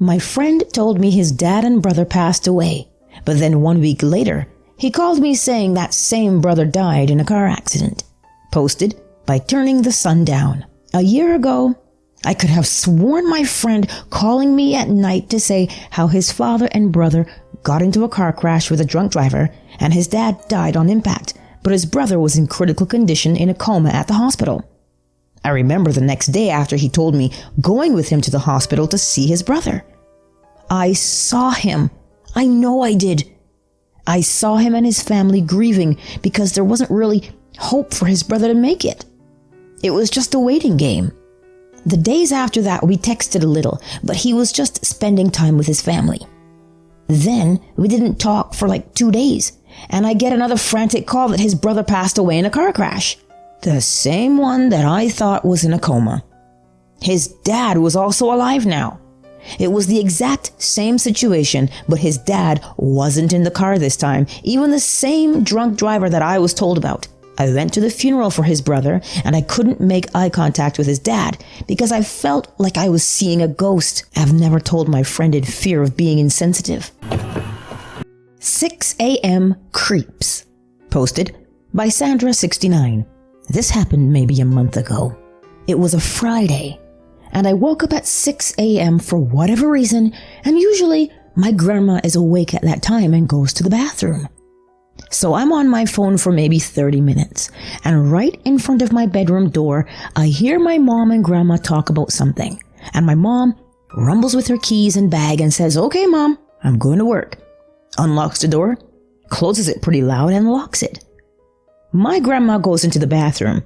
My friend told me his dad and brother passed away, but then 1 week later, he called me saying that same brother died in a car accident. Posted by Turning the Sun Down. A year ago, I could have sworn my friend calling me at night to say how his father and brother got into a car crash with a drunk driver and his dad died on impact, but his brother was in critical condition in a coma at the hospital. I remember the next day after he told me going with him to the hospital to see his brother. I saw him. I know I did. I saw him and his family grieving because there wasn't really hope for his brother to make it. It was just a waiting game. The days after that we texted a little, but he was just spending time with his family. Then we didn't talk for like 2 days, and I get another frantic call that his brother passed away in a car crash. The same one that I thought was in a coma. His dad was also alive now. It was the exact same situation, but his dad wasn't in the car this time, even the same drunk driver that I was told about. I went to the funeral for his brother, and I couldn't make eye contact with his dad because I felt like I was seeing a ghost. I've never told my friend in fear of being insensitive. 6 a.m. Creeps. Posted by Sandra69. This happened maybe a month ago. It was a Friday, and I woke up at 6 a.m. for whatever reason, and usually my grandma is awake at that time and goes to the bathroom. So I'm on my phone for maybe 30 minutes, and right in front of my bedroom door, I hear my mom and grandma talk about something, and my mom rumbles with her keys and bag and says, "Okay, Mom, I'm going to work." Unlocks the door, closes it pretty loud, and locks it. My grandma goes into the bathroom,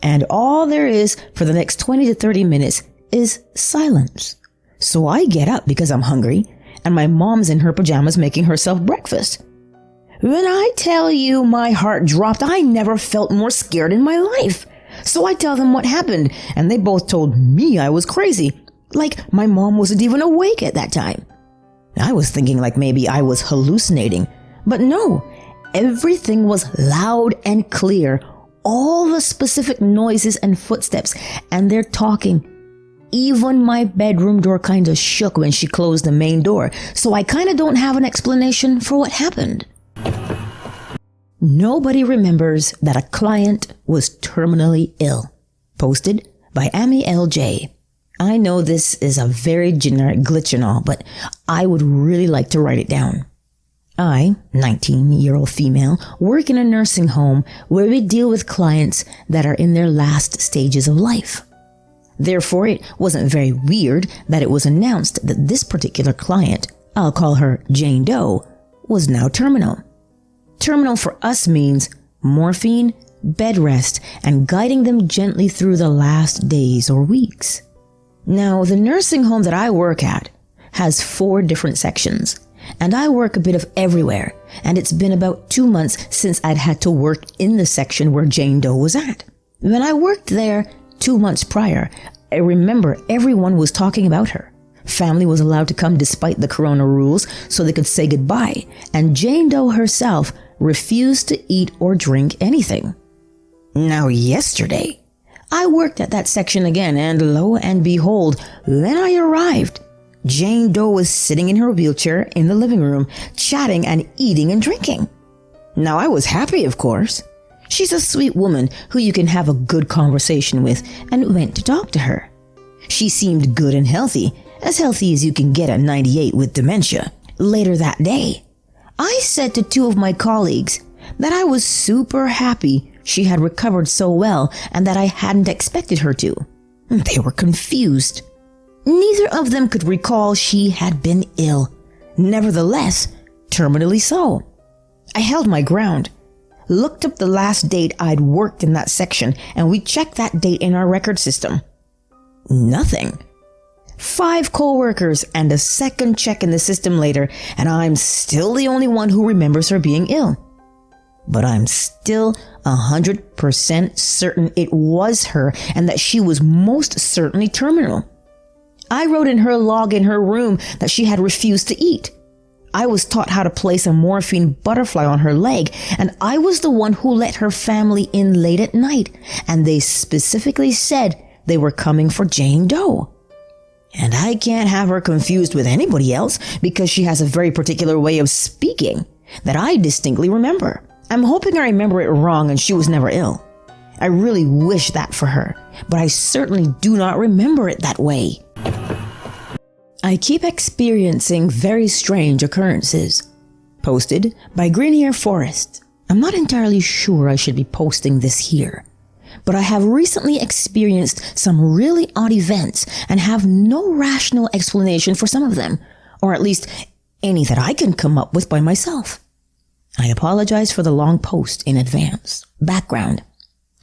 and all there is for the next 20 to 30 minutes is silence. So I get up because I'm hungry, and my mom's in her pajamas making herself breakfast. When I tell you my heart dropped, I never felt more scared in my life. So I tell them what happened, and they both told me I was crazy, like my mom wasn't even awake at that time. I was thinking like maybe I was hallucinating, but no, everything was loud and clear, all the specific noises and footsteps, and they're talking. Even my bedroom door kind of shook when she closed the main door, so I kind of don't have an explanation for what happened. Nobody remembers that a client was terminally ill. Posted by Amy LJ. I know this is a very generic glitch and all, but I would really like to write it down. I, 19-year-old female, work in a nursing home where we deal with clients that are in their last stages of life. Therefore, it wasn't very weird that it was announced that this particular client, I'll call her Jane Doe, was now terminal. Terminal for us means morphine, bed rest, and guiding them gently through the last days or weeks. Now, the nursing home that I work at has 4 different sections, and I work a bit of everywhere, and it's been about 2 months since I'd had to work in the section where Jane Doe was at. When I worked there 2 months prior, I remember everyone was talking about her. Family was allowed to come despite the corona rules so they could say goodbye, and Jane Doe herself refused to eat or drink anything. Now yesterday, I worked at that section again, and lo and behold, when I arrived, Jane Doe was sitting in her wheelchair in the living room, chatting and eating and drinking. Now I was happy, of course. She's a sweet woman who you can have a good conversation with, and went to talk to her. She seemed good and healthy as you can get at 98 with dementia. Later that day, I said to 2 of my colleagues that I was super happy she had recovered so well and that I hadn't expected her to. They were confused. Neither of them could recall she had been ill. Nevertheless, terminally so. I held my ground, looked up the last date I'd worked in that section, and we checked that date in our record system. Nothing. 5 co-workers and a second check in the system later, and I'm still the only one who remembers her being ill. But I'm still 100% certain it was her and that she was most certainly terminal. I wrote in her log in her room that she had refused to eat. I was taught how to place a morphine butterfly on her leg, and I was the one who let her family in late at night, and they specifically said they were coming for Jane Doe. And I can't have her confused with anybody else because she has a very particular way of speaking that I distinctly remember. I'm hoping I remember it wrong and she was never ill. I really wish that for her, but I certainly do not remember it that way. I keep experiencing very strange occurrences. Posted by Greenier Forest. I'm not entirely sure I should be posting this here, but I have recently experienced some really odd events and have no rational explanation for some of them, or at least any that I can come up with by myself. I apologize for the long post in advance. Background.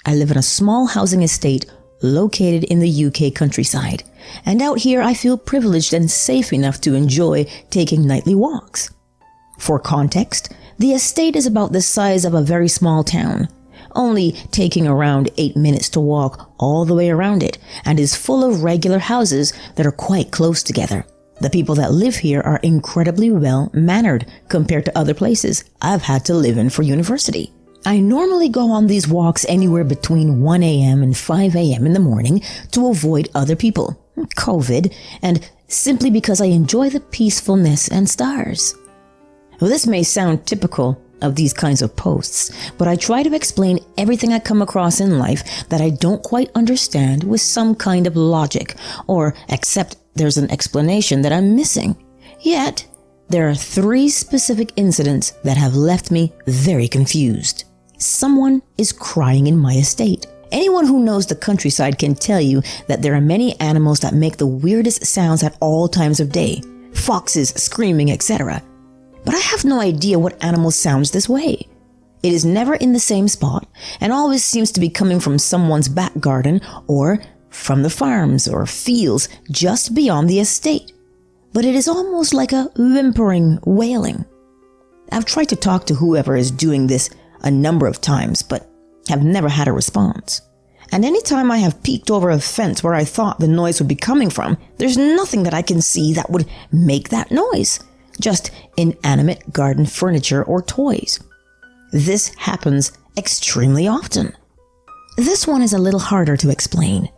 I live in a small housing estate located in the UK countryside, and out here I feel privileged and safe enough to enjoy taking nightly walks. For context, the estate is about the size of a very small town, only taking around 8 minutes to walk all the way around it, and is full of regular houses that are quite close together. The people that live here are incredibly well-mannered compared to other places I've had to live in for university. I normally go on these walks anywhere between 1 a.m. and 5 a.m. in the morning to avoid other people, COVID, and simply because I enjoy the peacefulness and stars. Well, this may sound typical of these kinds of posts, but I try to explain everything I come across in life that I don't quite understand with some kind of logic, or accept there's an explanation that I'm missing. Yet, there are 3 specific incidents that have left me very confused. Someone is crying in my estate. Anyone who knows the countryside can tell you that there are many animals that make the weirdest sounds at all times of day. Foxes screaming, etc. But I have no idea what animal sounds this way. It is never in the same spot and always seems to be coming from someone's back garden or from the farms or fields just beyond the estate. But it is almost like a whimpering wailing. I've tried to talk to whoever is doing this a number of times, but have never had a response. And anytime I have peeked over a fence where I thought the noise would be coming from, there's nothing that I can see that would make that noise. Just inanimate garden furniture or toys. This happens extremely often. This one is a little harder to explain,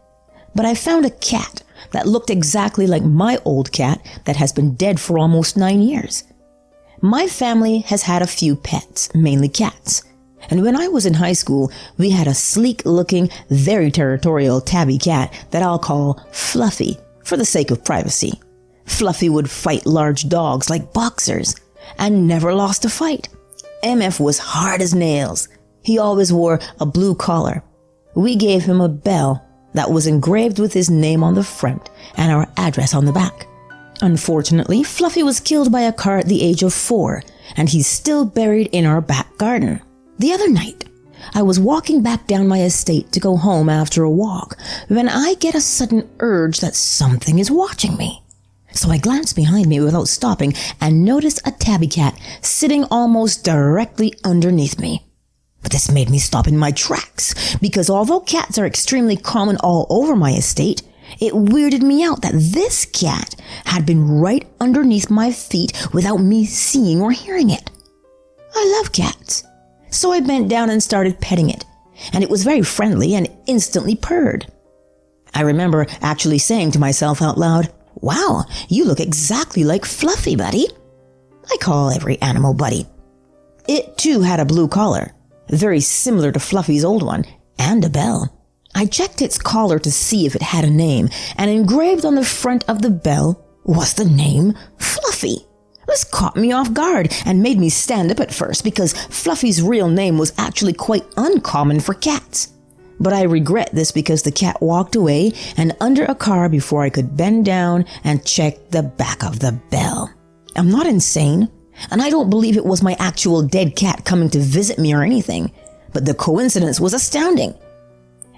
but I found a cat that looked exactly like my old cat that has been dead for almost 9 years. My family has had a few pets, mainly cats. And when I was in high school, we had a sleek-looking, very territorial tabby cat that I'll call Fluffy, for the sake of privacy. Fluffy would fight large dogs like boxers, and never lost a fight. MF was hard as nails. He always wore a blue collar. We gave him a bell that was engraved with his name on the front and our address on the back. Unfortunately, Fluffy was killed by a car at the age of 4, and he's still buried in our back garden. The other night, I was walking back down my estate to go home after a walk when I get a sudden urge that something is watching me. So I glanced behind me without stopping and noticed a tabby cat sitting almost directly underneath me. But this made me stop in my tracks because although cats are extremely common all over my estate, it weirded me out that this cat had been right underneath my feet without me seeing or hearing it. I love cats. So I bent down and started petting it, and it was very friendly and instantly purred. I remember actually saying to myself out loud, "Wow, you look exactly like Fluffy, buddy." I call every animal buddy. It too had a blue collar, very similar to Fluffy's old one, and a bell. I checked its collar to see if it had a name, and engraved on the front of the bell was the name Fluffy. This caught me off guard and made me stand up at first because Fluffy's real name was actually quite uncommon for cats. But I regret this because the cat walked away and under a car before I could bend down and check the back of the bell. I'm not insane, and I don't believe it was my actual dead cat coming to visit me or anything, but the coincidence was astounding.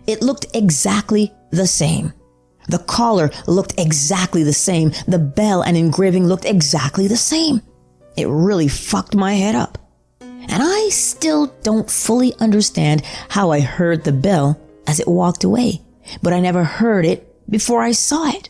It looked exactly the same. The collar looked exactly the same. The bell and engraving looked exactly the same. It really fucked my head up. And I still don't fully understand how I heard the bell as it walked away, but I never heard it before I saw it.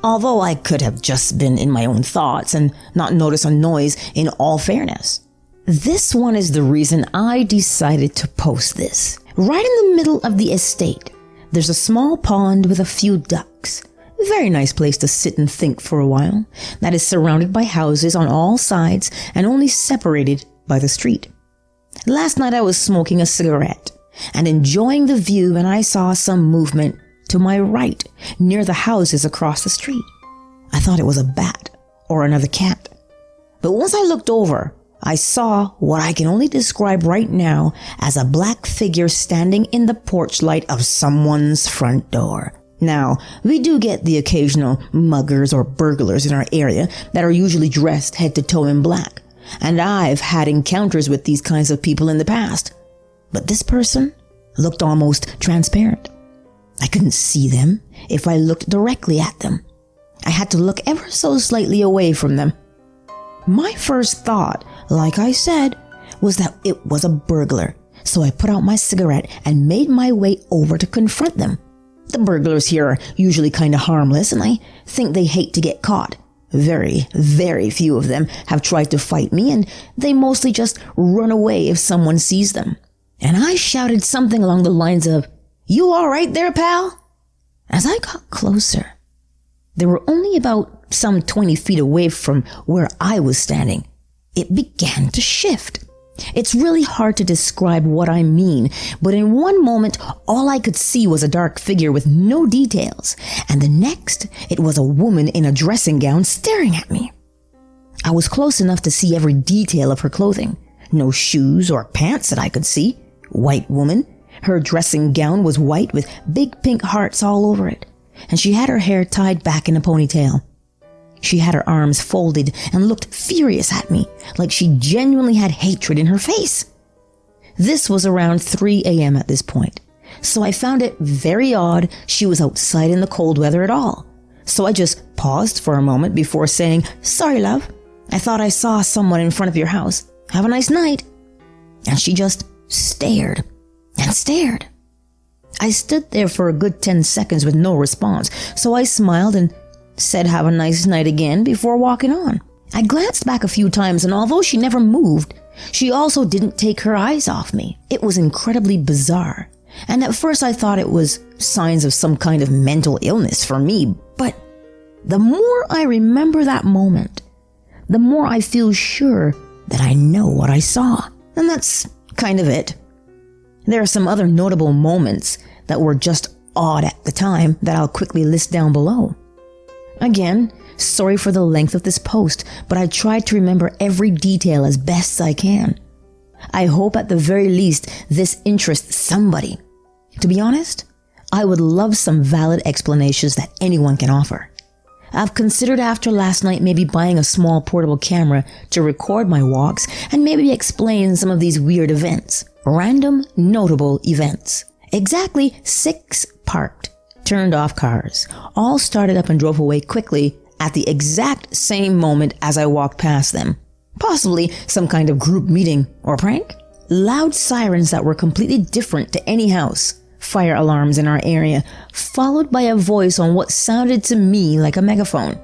Although I could have just been in my own thoughts and not noticed a noise in all fairness. This one is the reason I decided to post this. Right in the middle of the estate, there's a small pond with a few ducks. Very nice place to sit and think for a while, that is surrounded by houses on all sides and only separated by the street. Last night I was smoking a cigarette and enjoying the view when I saw some movement to my right near the houses across the street. I thought it was a bat or another cat. But once I looked over, I saw what I can only describe right now as a black figure standing in the porch light of someone's front door. Now, we do get the occasional muggers or burglars in our area that are usually dressed head to toe in black, and I've had encounters with these kinds of people in the past. But this person looked almost transparent. I couldn't see them if I looked directly at them. I had to look ever so slightly away from them. My first thought, like I said, was that it was a burglar, so I put out my cigarette and made my way over to confront them. The burglars here are usually kind of harmless, and I think they hate to get caught. Very, very few of them have tried to fight me, and they mostly just run away if someone sees them. And I shouted something along the lines of, "You all right there, pal?" As I got closer, they were only about some 20 feet away from where I was standing. It began to shift. It's really hard to describe what I mean, but in one moment, all I could see was a dark figure with no details, and the next, it was a woman in a dressing gown staring at me. I was close enough to see every detail of her clothing. No shoes or pants that I could see. White woman. Her dressing gown was white with big pink hearts all over it, and she had her hair tied back in a ponytail. She had her arms folded and looked furious at me, like she genuinely had hatred in her face. This was around 3 a.m. at this point, so I found it very odd she was outside in the cold weather at all. So I just paused for a moment before saying, "Sorry, love. I thought I saw someone in front of your house. Have a nice night." And she just stared and stared. I stood there for a good 10 seconds with no response, so I smiled and said have a nice night again before walking on. I glanced back a few times, and although she never moved, she also didn't take her eyes off me. It was incredibly bizarre, and at first I thought it was signs of some kind of mental illness for me, but the more I remember that moment, the more I feel sure that I know what I saw, and that's kind of it. There are some other notable moments that were just odd at the time that I'll quickly list down below. Again, sorry for the length of this post, but I tried to remember every detail as best I can. I hope at the very least this interests somebody. To be honest, I would love some valid explanations that anyone can offer. I've considered after last night maybe buying a small portable camera to record my walks and maybe explain some of these weird events. Random, notable events. Exactly 6 parked, turned off cars, all started up and drove away quickly at the exact same moment as I walked past them. Possibly some kind of group meeting or prank. Loud sirens that were completely different to any house. Fire alarms in our area, followed by a voice on what sounded to me like a megaphone.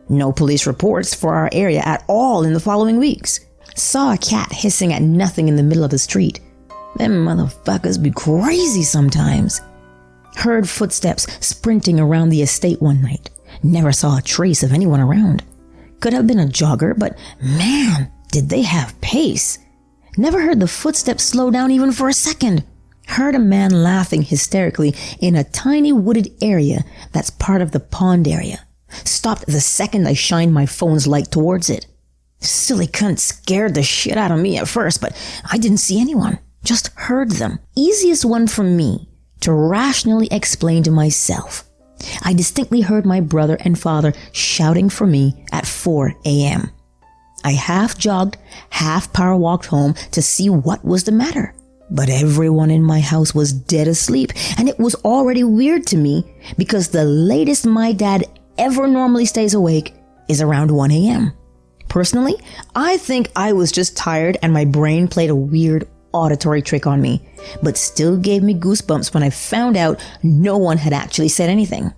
No police reports for our area at all in the following weeks. Saw a cat hissing at nothing in the middle of the street. Them motherfuckers be crazy sometimes. Heard footsteps sprinting around the estate one night. Never saw a trace of anyone around. Could have been a jogger, but man, did they have pace. Never heard the footsteps slow down even for a second. Heard a man laughing hysterically in a tiny wooded area that's part of the pond area. Stopped the second I shined my phone's light towards it. Silly cunt scared the shit out of me at first, but I didn't see anyone. Just heard them. Easiest one for me to rationally explain to myself. I distinctly heard my brother and father shouting for me at 4 a.m. I half jogged, half power walked home to see what was the matter. But everyone in my house was dead asleep, and it was already weird to me because the latest my dad ever normally stays awake is around 1 a.m. Personally, I think I was just tired and my brain played a weird auditory trick on me, but still gave me goosebumps when I found out no one had actually said anything.